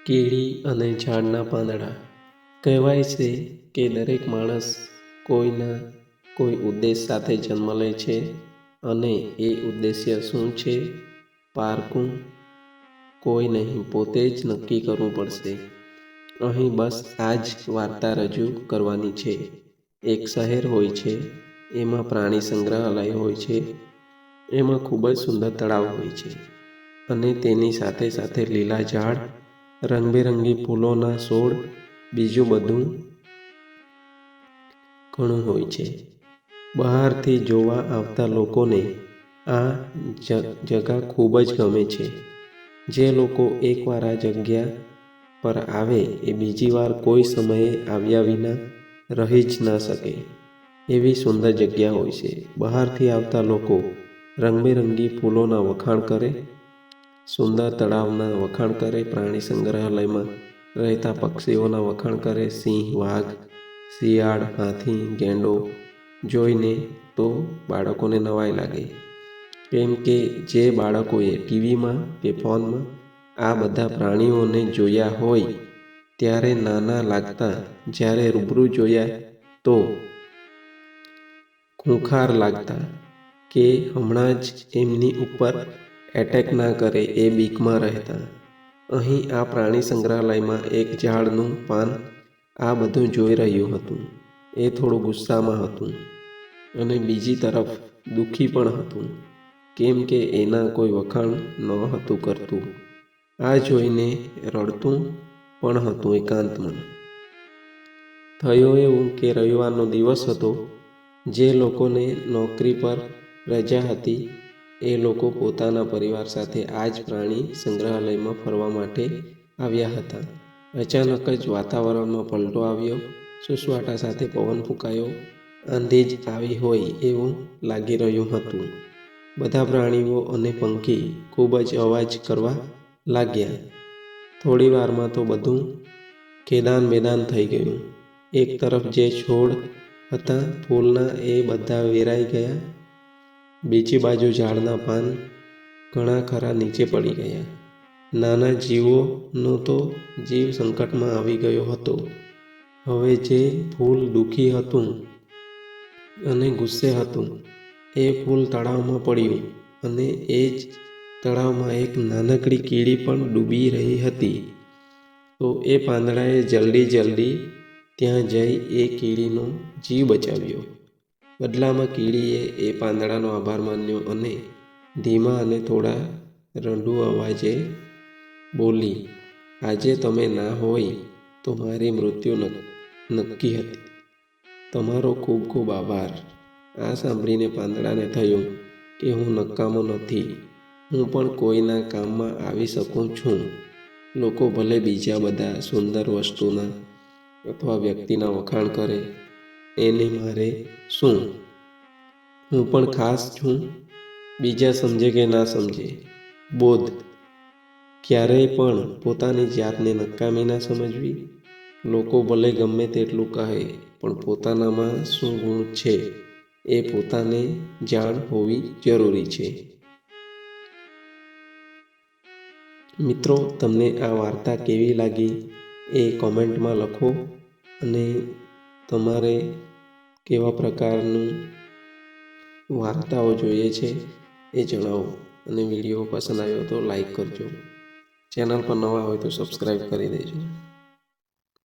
કીડી અને ઝાડના પાંદડા. કહેવાય છે કે દરેક માણસ કોઈના કોઈ ઉદ્દેશ સાથે જન્મ લે છે અને એ ઉદ્દેશ્ય શું છે પારખું કોઈ નહીં, પોતે જ નક્કી કરવું પડશે. અહીં બસ આ જ વાર્તા રજૂ કરવાની છે. એક શહેર હોય છે, એમાં પ્રાણી સંગ્રહાલય હોય છે, એમાં ખૂબ જ સુંદર તળાવ હોય છે અને તેની સાથે સાથે લીલા ઝાડ, રંગબેરંગી ફૂલોના છોડ, બીજું બધું ઘણું હોય છે. બહારથી જોવા આવતા લોકોને આ જગા ખૂબ જ ગમે છે. જે લોકો એકવાર આ જગ્યા પર આવે એ બીજી વાર કોઈ સમયે આવ્યા વિના રહી જ ના શકે એવી સુંદર જગ્યા હોય છે. બહારથી આવતા લોકો રંગબેરંગી ફૂલોના વખાણ કરે, સુંદર તળાવના વખાણ કરે, પ્રાણી સંગ્રહાલયમાં રહેતા પક્ષીઓના વખાણ કરે, સિંહ, વાઘ, શિયાળ, હાથી, ગેંડો જોઈને તો બાળકોને નવાઈ લાગે. કેમ કે જે બાળકોએ ટીવીમાં કે ફોનમાં આ બધા પ્રાણીઓને જોયા હોય ત્યારે નાના લાગતા, જ્યારે રૂબરૂ જોયા તો ખૂંખાર લાગતા કે હમણાં જ એમની ઉપર એટેક ના કરે એ બીકમાં રહેતા. અહીં આ પ્રાણી સંગ્રહાલયમાં એક ઝાડનું પાન આ બધું જોઈ રહ્યું હતું. એ થોડું ગુસ્સામાં હતું અને બીજી તરફ દુઃખી પણ હતું, કેમ કે એના કોઈ વખાણ ન હતું કરતું. આ જોઈને રડતું પણ હતું એકાંતમાં. થયું એવું કે રવિવારનો દિવસ હતો. જે લોકોને નોકરી પર રજા હતી એ લોકો પોતાના પરિવાર સાથે આ જ પ્રાણી સંગ્રહાલયમાં ફરવા માટે આવ્યા હતા. અચાનક જ વાતાવરણમાં પલટો આવ્યો. સુસવાટા સાથે પવન ફૂંકાયો. આંધી જ આવી હોય એવું લાગી રહ્યું હતું. બધા પ્રાણીઓ અને પંખી ખૂબ જ અવાજ કરવા લાગ્યા. થોડી વારમાં તો બધું ખેદાન બેદાન થઈ ગયું. એક તરફ જે છોડ હતા ફૂલના એ બધા વેરાઈ ગયા. બીજી બાજુ ઝાડના પાન ઘણા ખરા નીચે પડી ગયા. નાના જીવોનો તો જીવ સંકટમાં આવી ગયો હતો. હવે જે ફૂલ દુઃખી હતું અને ગુસ્સે હતું એ ફૂલ તળાવમાં પડ્યું અને એ જ તળાવમાં એક નાનકડી કીડી પણ ડૂબી રહી હતી. તો એ પાંદડાએ જલ્દી ત્યાં જઈ એ કીડીનો જીવ બચાવ્યો. બદલામાં કીડીએ એ પાંદડાનો આભાર માન્યો અને ધીમા અને થોડા રડુ અવાજે બોલી, આજે તમે ના હોય તો મારી મૃત્યુ નક્કી હતી. તમારો ખૂબ ખૂબ આભાર. આ સાંભળીને પાંદડાને થયું કે હું નકામો નથી. હું પણ કોઈના કામમાં આવી શકું છું. લોકો ભલે બીજા બધા સુંદર વસ્તુના અથવા વ્યક્તિના વખાણ કરે, એને મારે શું? હું પણ ખાસ છું. બીજા સમજે કે ના સમજે. બોધ. ક્યારેય પણ પોતાની જાતને નકામી ના સમજવી. લોકો ભલે ગમે તેટલું કહે, પણ પોતાનામાં શું ગુણ છે એ પોતાને જાણ હોવી જરૂરી છે. મિત્રો, તમને આ વાર્તા કેવી લાગી એ કોમેન્ટમાં લખો અને તમારે કેવા પ્રકારનું વાર્તાઓ જોઈએ છે એ જણાવો. અને વિડીયો પસંદ આવ્યો તો લાઈક કરજો. ચેનલ પર નવા હોય તો સબસ્ક્રાઈબ કરી દેજો.